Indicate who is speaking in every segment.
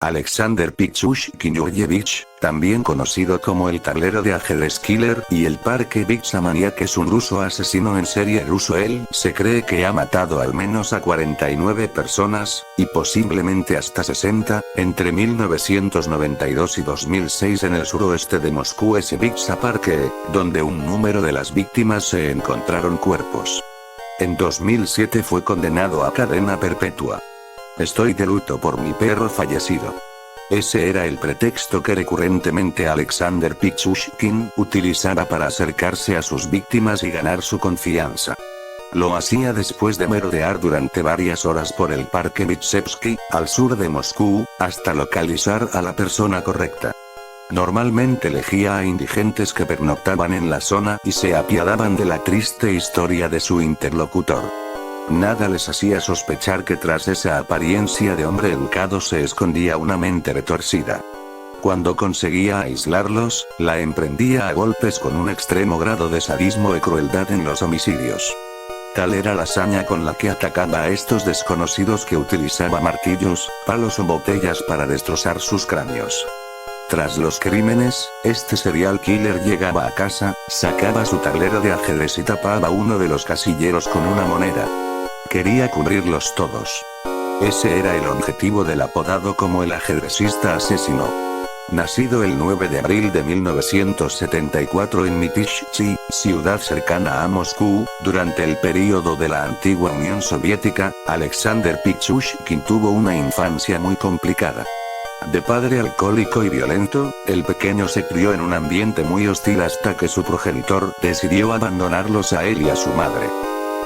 Speaker 1: Alexander Pichushkin Yurjevich, también conocido como el tablero de ajedrez killer y el parque Bixamaniak, es un ruso asesino en serie ruso. Él se cree que ha matado al menos a 49 personas, y posiblemente hasta 60, entre 1992 y 2006 en el suroeste de Moscú, ese Bixa Parque, donde un número de las víctimas se encontraron cuerpos. En 2007 fue condenado a cadena perpetua. Estoy de luto por mi perro fallecido. Ese era el pretexto que recurrentemente Alexander Pichushkin utilizaba para acercarse a sus víctimas y ganar su confianza. Lo hacía después de merodear durante varias horas por el parque Vitsevsky, al sur de Moscú, hasta localizar a la persona correcta. Normalmente elegía a indigentes que pernoctaban en la zona y se apiadaban de la triste historia de su interlocutor. Nada les hacía sospechar que tras esa apariencia de hombre educado se escondía una mente retorcida. Cuando conseguía aislarlos, la emprendía a golpes con un extremo grado de sadismo y crueldad en los homicidios. Tal era la hazaña con la que atacaba a estos desconocidos que utilizaba martillos, palos o botellas para destrozar sus cráneos. Tras los crímenes, este serial killer llegaba a casa, sacaba su tablero de ajedrez y tapaba uno de los casilleros con una moneda. Quería cubrirlos todos. Ese era el objetivo del apodado como el ajedrecista asesino. Nacido el 9 de abril de 1974 en Mytishchi, ciudad cercana a Moscú, durante el período de la antigua Unión Soviética, Alexander Pichushkin tuvo una infancia muy complicada. De padre alcohólico y violento, el pequeño se crió en un ambiente muy hostil hasta que su progenitor decidió abandonarlos a él y a su madre.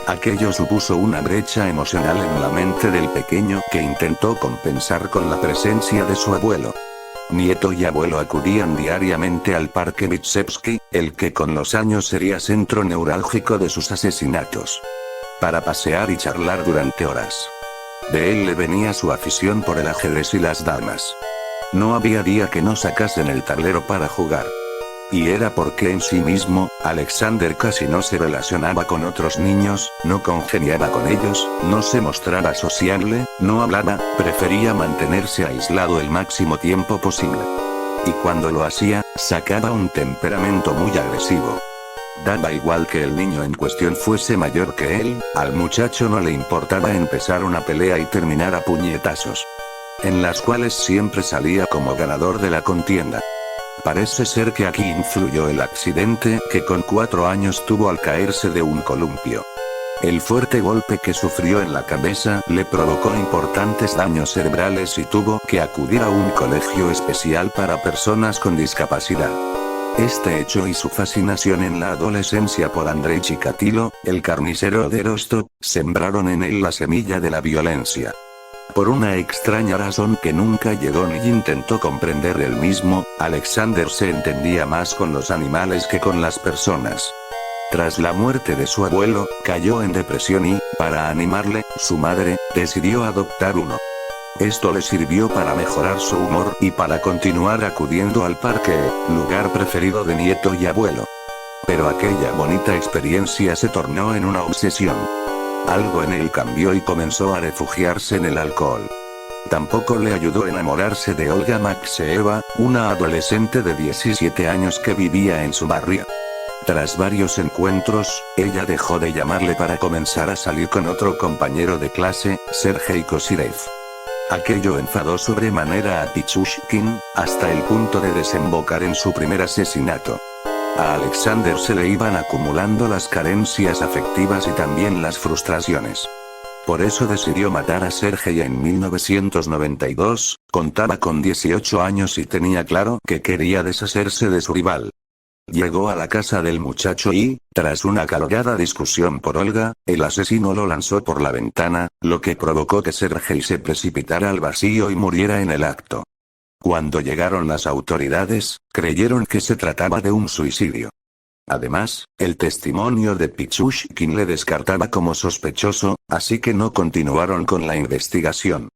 Speaker 1: Aquello supuso una brecha emocional en la mente del pequeño que intentó compensar con la presencia de su abuelo. Nieto y abuelo acudían diariamente al parque Vitsevsky, el que con los años sería centro neurálgico de sus asesinatos, para pasear y charlar durante horas. De él le venía su afición por el ajedrez y las damas. No había día que no sacasen el tablero para jugar. Y era porque en sí mismo, Alexander casi no se relacionaba con otros niños, no congeniaba con ellos, no se mostraba sociable, no hablaba, prefería mantenerse aislado el máximo tiempo posible. Y cuando lo hacía, sacaba un temperamento muy agresivo. Daba igual que el niño en cuestión fuese mayor que él, al muchacho no le importaba empezar una pelea y terminar a puñetazos, en las cuales siempre salía como ganador de la contienda. Parece ser que aquí influyó el accidente que con 4 años tuvo al caerse de un columpio. El fuerte golpe que sufrió en la cabeza le provocó importantes daños cerebrales y tuvo que acudir a un colegio especial para personas con discapacidad. Este hecho y su fascinación en la adolescencia por Andrei Chikatilo, el carnicero de Rostov, sembraron en él la semilla de la violencia. Por una extraña razón que nunca llegó ni intentó comprender él mismo, Alexander se entendía más con los animales que con las personas. Tras la muerte de su abuelo, cayó en depresión y, para animarle, su madre decidió adoptar uno. Esto le sirvió para mejorar su humor y para continuar acudiendo al parque, lugar preferido de nieto y abuelo. Pero aquella bonita experiencia se tornó en una obsesión. Algo en él cambió y comenzó a refugiarse en el alcohol. Tampoco le ayudó a enamorarse de Olga Maxeeva, una adolescente de 17 años que vivía en su barrio. Tras varios encuentros, ella dejó de llamarle para comenzar a salir con otro compañero de clase, Sergei Kosirev. Aquello enfadó sobremanera a Pichushkin, hasta el punto de desembocar en su primer asesinato. A Alexander se le iban acumulando las carencias afectivas y también las frustraciones. Por eso decidió matar a Sergei en 1992, contaba con 18 años y tenía claro que quería deshacerse de su rival. Llegó a la casa del muchacho y, tras una acalorada discusión por Olga, el asesino lo lanzó por la ventana, lo que provocó que Sergei se precipitara al vacío y muriera en el acto. Cuando llegaron las autoridades, creyeron que se trataba de un suicidio. Además, el testimonio de Pichushkin le descartaba como sospechoso, así que no continuaron con la investigación.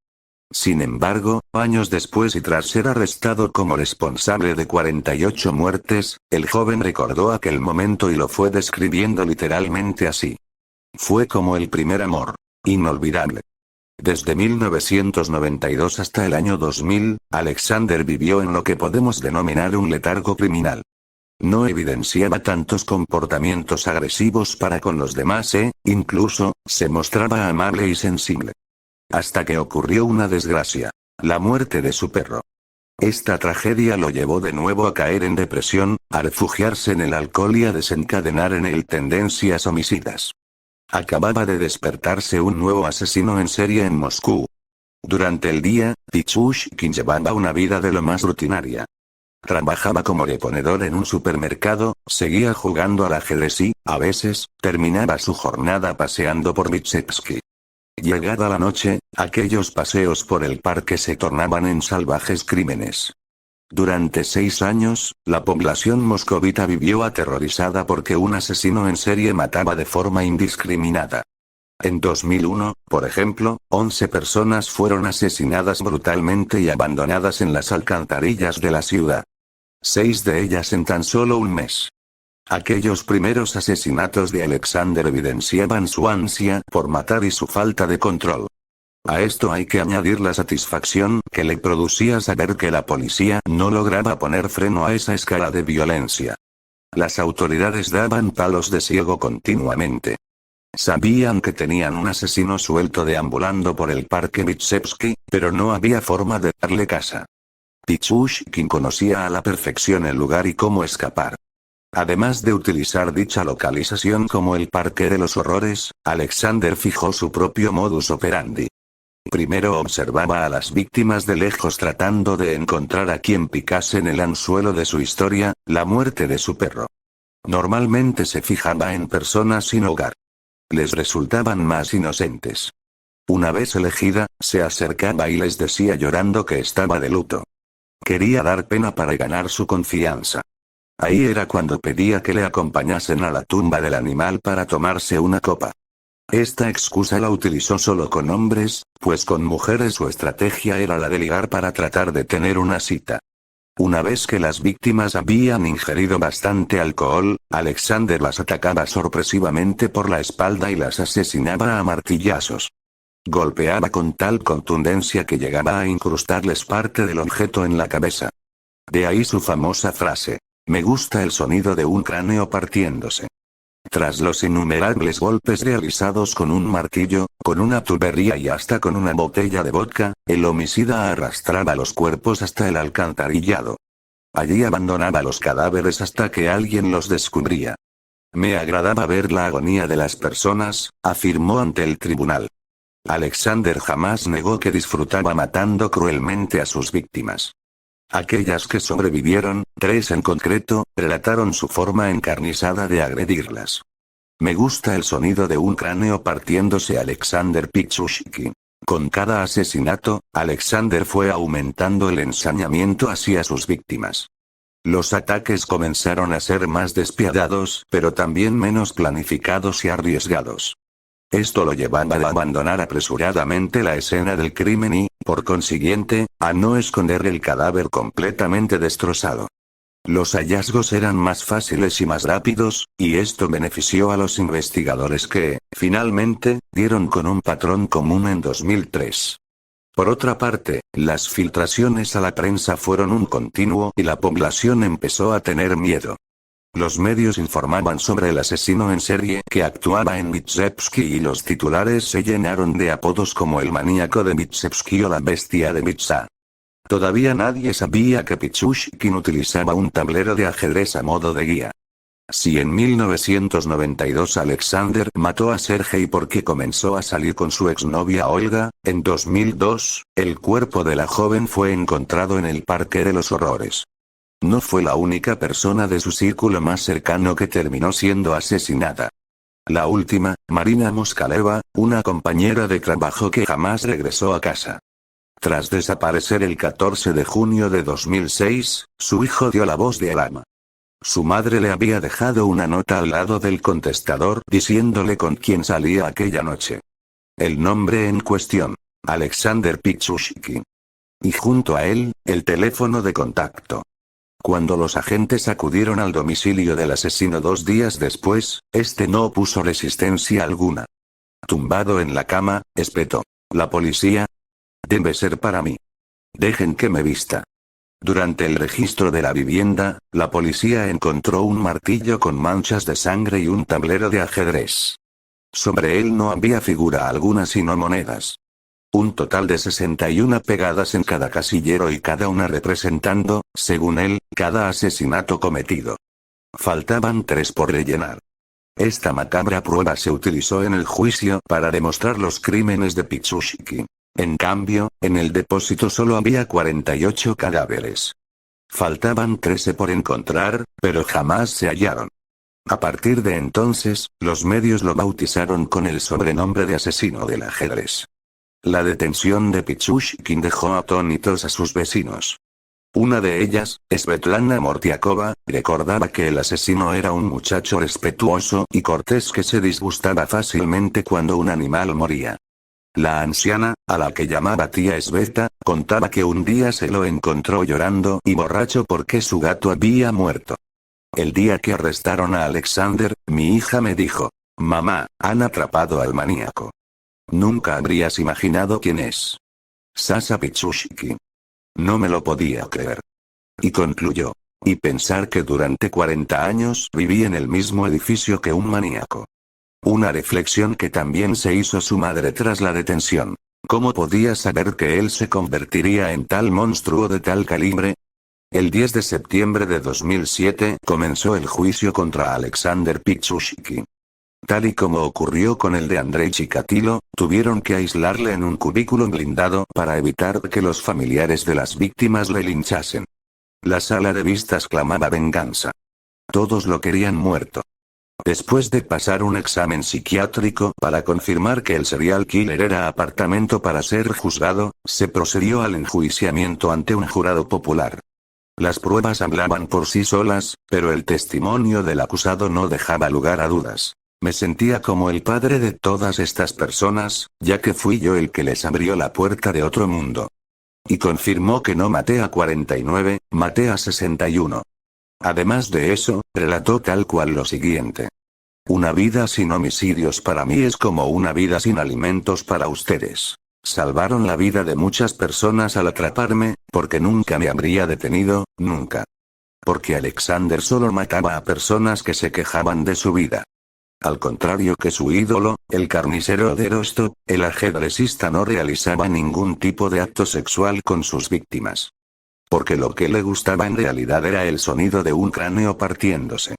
Speaker 1: Sin embargo, años después y tras ser arrestado como responsable de 48 muertes, el joven recordó aquel momento y lo fue describiendo literalmente así. Fue como el primer amor. Inolvidable. Desde 1992 hasta el año 2000, Alexander vivió en lo que podemos denominar un letargo criminal. No evidenciaba tantos comportamientos agresivos para con los demás incluso, se mostraba amable y sensible. Hasta que ocurrió una desgracia. La muerte de su perro. Esta tragedia lo llevó de nuevo a caer en depresión, a refugiarse en el alcohol y a desencadenar en él tendencias homicidas. Acababa de despertarse un nuevo asesino en serie en Moscú. Durante el día, Pichushkin llevaba una vida de lo más rutinaria. Trabajaba como reponedor en un supermercado, seguía jugando al ajedrez y, a veces, terminaba su jornada paseando por Vitebsk. Llegada la noche, aquellos paseos por el parque se tornaban en salvajes crímenes. Durante 6 años, la población moscovita vivió aterrorizada porque un asesino en serie mataba de forma indiscriminada. En 2001, por ejemplo, 11 personas fueron asesinadas brutalmente y abandonadas en las alcantarillas de la ciudad. 6 de ellas en tan solo un mes. Aquellos primeros asesinatos de Alexander evidenciaban su ansia por matar y su falta de control. A esto hay que añadir la satisfacción que le producía saber que la policía no lograba poner freno a esa escala de violencia. Las autoridades daban palos de ciego continuamente. Sabían que tenían un asesino suelto deambulando por el parque Vitebsk, pero no había forma de darle caza. Pichushkin conocía a la perfección el lugar y cómo escapar. Además de utilizar dicha localización como el Parque de los Horrores, Alexander fijó su propio modus operandi. Primero observaba a las víctimas de lejos tratando de encontrar a quien picase en el anzuelo de su historia, la muerte de su perro. Normalmente se fijaba en personas sin hogar. Les resultaban más inocentes. Una vez elegida, se acercaba y les decía llorando que estaba de luto. Quería dar pena para ganar su confianza. Ahí era cuando pedía que le acompañasen a la tumba del animal para tomarse una copa. Esta excusa la utilizó solo con hombres, pues con mujeres su estrategia era la de ligar para tratar de tener una cita. Una vez que las víctimas habían ingerido bastante alcohol, Alexander las atacaba sorpresivamente por la espalda y las asesinaba a martillazos. Golpeaba con tal contundencia que llegaba a incrustarles parte del objeto en la cabeza. De ahí su famosa frase: "Me gusta el sonido de un cráneo partiéndose". Tras los innumerables golpes realizados con un martillo, con una tubería y hasta con una botella de vodka, el homicida arrastraba los cuerpos hasta el alcantarillado. Allí abandonaba los cadáveres hasta que alguien los descubría. Me agradaba ver la agonía de las personas, afirmó ante el tribunal. Alexander jamás negó que disfrutaba matando cruelmente a sus víctimas. Aquellas que sobrevivieron, 3 en concreto, relataron su forma encarnizada de agredirlas. Me gusta el sonido de un cráneo partiéndose. Alexander Pichushkin. Con cada asesinato, Alexander fue aumentando el ensañamiento hacia sus víctimas. Los ataques comenzaron a ser más despiadados, pero también menos planificados y arriesgados. Esto lo llevaba a abandonar apresuradamente la escena del crimen y, por consiguiente, a no esconder el cadáver completamente destrozado. Los hallazgos eran más fáciles y más rápidos, y esto benefició a los investigadores que, finalmente, dieron con un patrón común en 2003. Por otra parte, las filtraciones a la prensa fueron un continuo y la población empezó a tener miedo. Los medios informaban sobre el asesino en serie que actuaba en Vitebsk y los titulares se llenaron de apodos como el maníaco de Vitebsk o la bestia de Vitsa. Todavía nadie sabía que Pichushkin utilizaba un tablero de ajedrez a modo de guía. Si en 1992 Alexander mató a Sergei porque comenzó a salir con su exnovia Olga, en 2002, el cuerpo de la joven fue encontrado en el Parque de los Horrores. No fue la única persona de su círculo más cercano que terminó siendo asesinada. La última, Marina Moskaleva, una compañera de trabajo que jamás regresó a casa. Tras desaparecer el 14 de junio de 2006, su hijo dio la voz de alarma. Su madre le había dejado una nota al lado del contestador diciéndole con quién salía aquella noche. El nombre en cuestión: Alexander Pichushkin. Y junto a él, el teléfono de contacto. Cuando los agentes acudieron al domicilio del asesino 2 días después, este no opuso resistencia alguna. Tumbado en la cama, espetó. ¿La policía? Debe ser para mí. Dejen que me vista. Durante el registro de la vivienda, la policía encontró un martillo con manchas de sangre y un tablero de ajedrez. Sobre él no había figura alguna sino monedas. Un total de 61 pegadas en cada casillero y cada una representando, según él, cada asesinato cometido. Faltaban 3 por rellenar. Esta macabra prueba se utilizó en el juicio para demostrar los crímenes de Pichushkin. En cambio, en el depósito solo había 48 cadáveres. Faltaban 13 por encontrar, pero jamás se hallaron. A partir de entonces, los medios lo bautizaron con el sobrenombre de asesino del ajedrez. La detención de Pichushkin dejó atónitos a sus vecinos. Una de ellas, Svetlana Mortiakova, recordaba que el asesino era un muchacho respetuoso y cortés que se disgustaba fácilmente cuando un animal moría. La anciana, a la que llamaba tía Sveta, contaba que un día se lo encontró llorando y borracho porque su gato había muerto. El día que arrestaron a Alexander, mi hija me dijo: «Mamá, han atrapado al maníaco. Nunca habrías imaginado quién es. Sasha Pichushkin». No me lo podía creer. Y concluyó: «Y pensar que durante 40 años viví en el mismo edificio que un maníaco». Una reflexión que también se hizo su madre tras la detención. ¿Cómo podía saber que él se convertiría en tal monstruo de tal calibre? El 10 de septiembre de 2007 comenzó el juicio contra Alexander Pichushkin. Tal y como ocurrió con el de Andrei Chikatilo, tuvieron que aislarle en un cubículo blindado para evitar que los familiares de las víctimas le linchasen. La sala de vistas clamaba venganza. Todos lo querían muerto. Después de pasar un examen psiquiátrico para confirmar que el serial killer era apartamento para ser juzgado, se procedió al enjuiciamiento ante un jurado popular. Las pruebas hablaban por sí solas, pero el testimonio del acusado no dejaba lugar a dudas. Me sentía como el padre de todas estas personas, ya que fui yo el que les abrió la puerta de otro mundo. Y confirmó que no maté a 49, maté a 61. Además de eso, relató tal cual lo siguiente: «Una vida sin homicidios para mí es como una vida sin alimentos para ustedes. Salvaron la vida de muchas personas al atraparme, porque nunca me habría detenido, nunca. Porque Alexander solo mataba a personas que se quejaban de su vida. Al contrario que su ídolo, el carnicero de Rostov, el ajedrecista no realizaba ningún tipo de acto sexual con sus víctimas. Porque lo que le gustaba en realidad era el sonido de un cráneo partiéndose.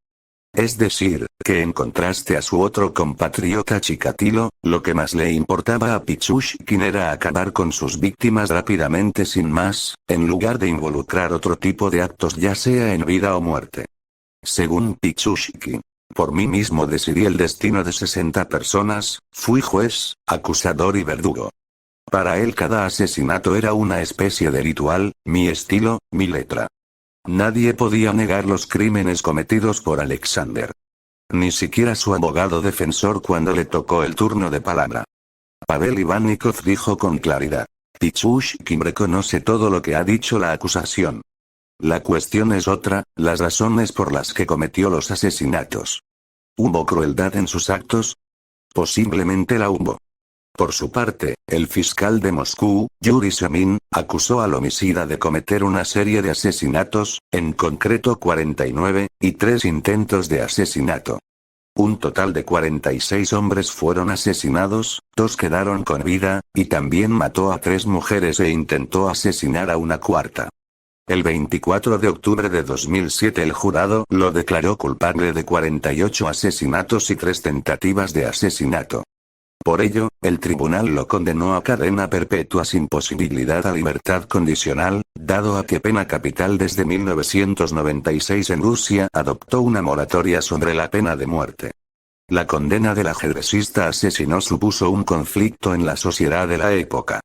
Speaker 1: Es decir, que en contraste a su otro compatriota Chikatilo, lo que más le importaba a Pichushkin era acabar con sus víctimas rápidamente sin más, en lugar de involucrar otro tipo de actos ya sea en vida o muerte. Según Pichushkin, por mí mismo decidí el destino de 60 personas, fui juez, acusador y verdugo. Para él cada asesinato era una especie de ritual, mi estilo, mi letra. Nadie podía negar los crímenes cometidos por Alexander. Ni siquiera su abogado defensor cuando le tocó el turno de palabra. Pavel Ivanikov dijo con claridad: «Pichushkin reconoce todo lo que ha dicho la acusación. La cuestión es otra, las razones por las que cometió los asesinatos. ¿Hubo crueldad en sus actos? Posiblemente la hubo». Por su parte, el fiscal de Moscú, Yuri Samin, acusó al homicida de cometer una serie de asesinatos, en concreto 49, y 3 intentos de asesinato. Un total de 46 hombres fueron asesinados, 2 quedaron con vida, y también mató a 3 mujeres e intentó asesinar a una cuarta. El 24 de octubre de 2007 el jurado lo declaró culpable de 48 asesinatos y 3 tentativas de asesinato. Por ello, el tribunal lo condenó a cadena perpetua sin posibilidad a libertad condicional, dado a que pena capital desde 1996 en Rusia adoptó una moratoria sobre la pena de muerte. La condena del ajedrecista asesino supuso un conflicto en la sociedad de la época.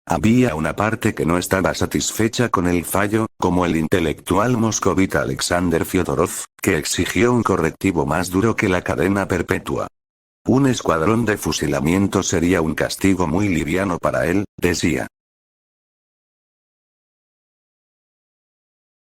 Speaker 1: Había una parte que no estaba satisfecha con el fallo, como el intelectual moscovita Alexander Fyodorov, que exigió un correctivo más duro que la cadena perpetua. Un escuadrón de fusilamiento sería un castigo muy liviano para él, decía.